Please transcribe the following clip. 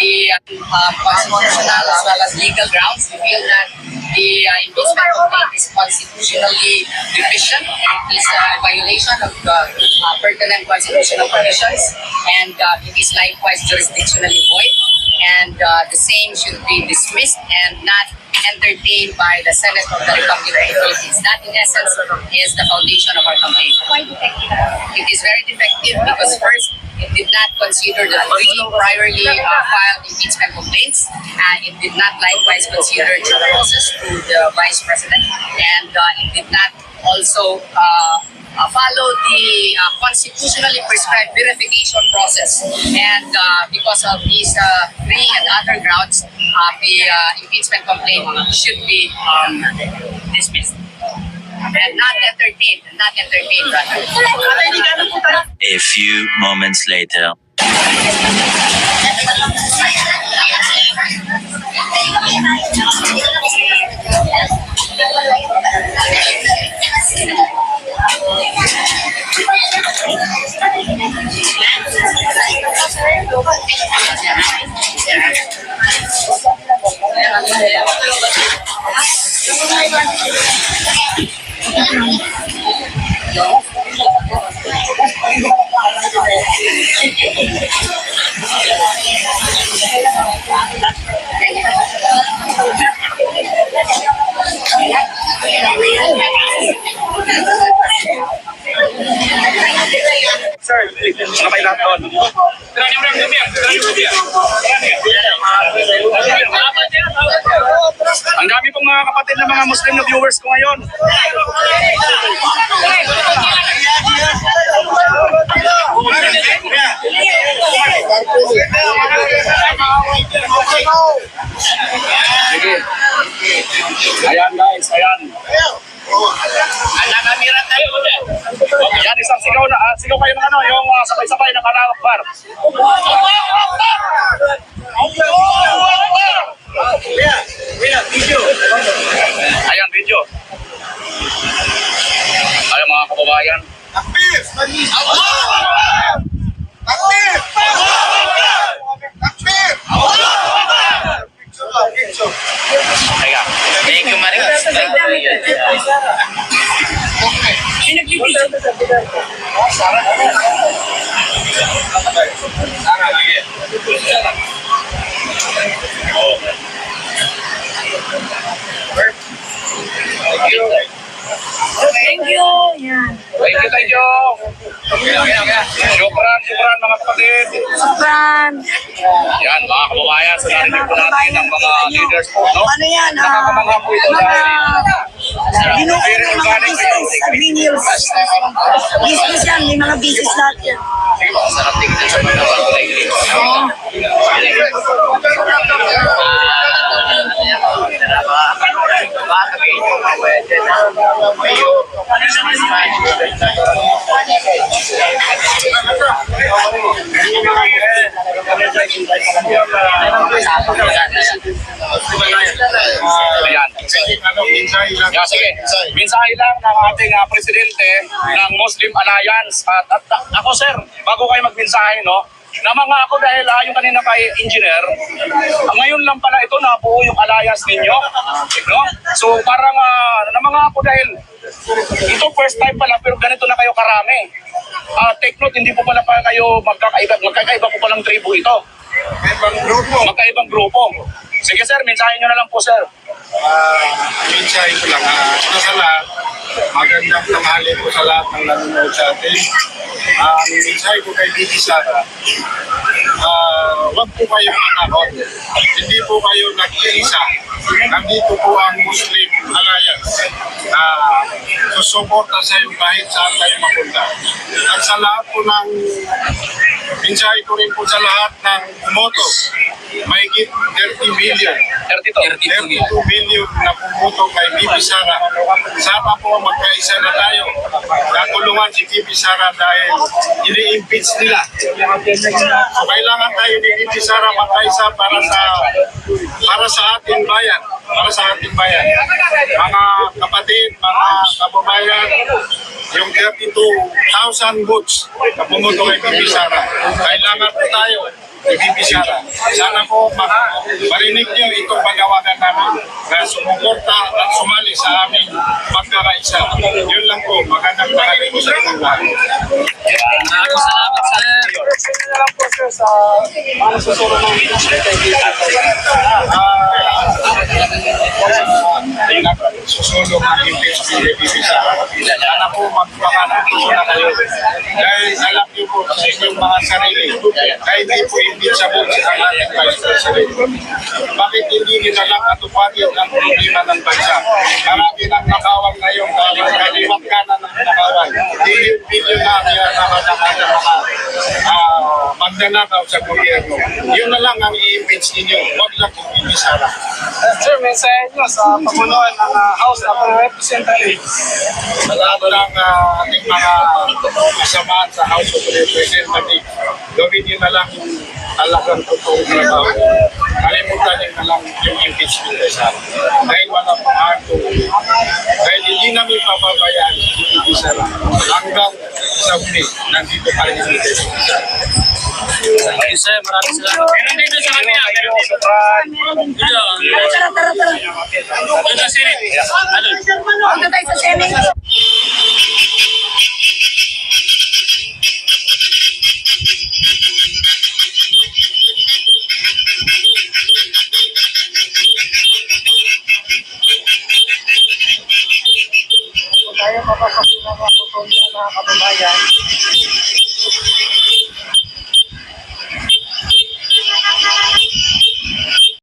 the constitutional as well as legal grounds, we feel that the impeachment complaint is constitutionally deficient and is a violation of pertinent constitutional provisions, and it is likewise jurisdictionally void, and the same should be dismissed and not entertained by the Senate of the Republic of the Philippines. That, in essence, is the foundation of our campaign. Why defective? It is very defective because first, it did not consider the three priorly filed impeachment complaints. It did not likewise consider due process to the Vice President, and it did not also follow the constitutionally prescribed verification process. And because of these three and other grounds, the impeachment complaint should be dismissed. And not entertained rather. A few moments later. Sir, ano kayo lahat doon? Ang dami pong mga kapatid na mga Muslim na viewers ko ngayon. Sige. Ayan guys, ayan. Yan, isang sigaw na, sigaw kayo ng ano, yung sabay-sabay ng Allahu Akbar. Ayan, video. Ayan mga kababayan. Takbir! Takbir! Takbir! Teka, thank you Marikas. Thank you. Yan. Thank you. Syukran mga kapatid. Sopran. Yan mga kababayan, sa narinig po natin ng mga leaders po, no? Ano yan? Nakakamangha po ito dahil Binukuha ng mga business. Convenience. Business yan. May mga business lahat yan. Sarap tingnan sa mga Ayan. Yeah, sige. Mensahe lang ng ating presidente ng Muslim Alliance. At ako sir, bago kayo magmensahe, no? Namanga ako dahil yung kanina kay engineer, ngayon lang pala ito nabuo yung alliance ninyo. No? So parang namanga ako dahil ito first time pala pero ganito na kayo karami. Take note, hindi po pala kayo magkakaiba po palang tribu ito. Magkaibang grupo. Sige sir, mensahe nyo na lang po sir. Mensahe ko lang, sa lahat, magandang tanghali po sa lahat ng nanonood sa atin. Ang mensahe ko kay Bibi Sara, huwag po kayong matakot. Hindi po kayo nag-iisa. Nandito po ang Muslim Alliance na susuporta sa iyo kahit saan kayo mapunta. At sa lahat po ng mensahe ko rin po sa lahat ng bumoto, mahigit 30 million. 32 million na pumoto kay Bibi Sara. Sana po magkaisa na tayo. Natulungan si Bibi Sara dahil ini-impeach nila. So, kailangan tayo ni Bibi Sara magkaisa para sa ating bayan. Para sa ating bayan. Mga kapatid, mga kababayan, yung 32,000 votes na pumoto kay Bibi Sara. Kailangan po tayo PBB Sara. Sana po marinig niyo itong panawagan namin na sumuporta at sumali sa aming pagkakaisa. Yun lang po, magandang tanghali po sa inyong lahat. Maraming salamat, sir. Sige na lang po sir sa mga susunod ng Susulong ng impeachment ni PBB Sara. Sana po magpakanakiso na kayo. Dahil alam niyo po sa inyong mga sarili, kahit hindi po impeachable ang ating Vice President. Bakit hindi nila lang atupagin ang problema ng bansa? Marami nang nakawang ngayon, kaliwat kanan ng nakawang. Bilyon na niya magnanakaw sa gobyerno. Yun na lang ang i-impeach ninyo. Huwag lang kung PBB Sara. sir, mensahe nyo sa pamunuan ng House of Representatives. Sa lahat ng ating mga kasamahan sa House of Representatives, gawin nyo na lang yung talagang totoong trabaho. Kalimutan nyo na lang yung impeachment kay Sara. Dahil walang pahato. Dahil hindi namin papabayaan yung Sara. Hanggang sa huli, nandito pa rin yung impeachment kay Sara. Thank you, sir. Maraming salamat. Meron dito sa kanya. Meron dito. Dito. Tara. Dito, sir. Ano? Punta tayo sa Senate. Kung tayo mapapasunan ng mga kababayan,